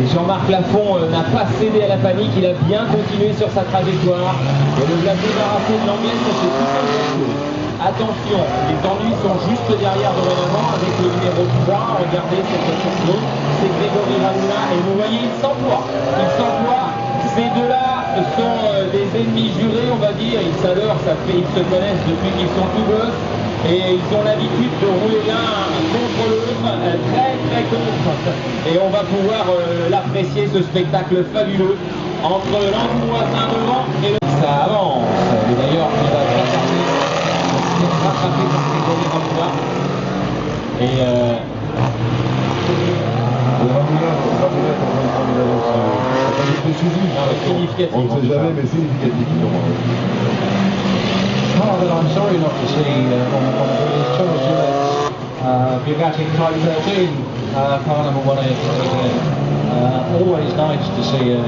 Et Jean-Marc Lafont n'a pas cédé à la panique, il a bien continué sur sa trajectoire. Et le l'a débarrassé de l'anglaise, ça c'est tout un chose. Attention, les ennuis sont juste derrière dorénavant avec le numéro 3. Regardez cette voiture jaune, c'est Grégory Raoula. Et vous voyez, il s'emploie. Il s'emploie. Ces deux-là sont des ennemis jurés, on va dire. Ils s'adorent, ils se connaissent depuis qu'ils sont tout gosses. Et ils ont l'habitude de rouler l'un contre l'autre, très contre. Et on va pouvoir l'apprécier, ce spectacle fabuleux, entre l'Angoumoisin devant et le... Ça avance. Et d'ailleurs, il va pas tarder à se faire rattraper par Grégory Raoula. Et on ne sait jamais, mais significatif. Car that I'm sorry not to see on is Charles Gillette's Bugatti Type 13 car number 180. Always nice to see a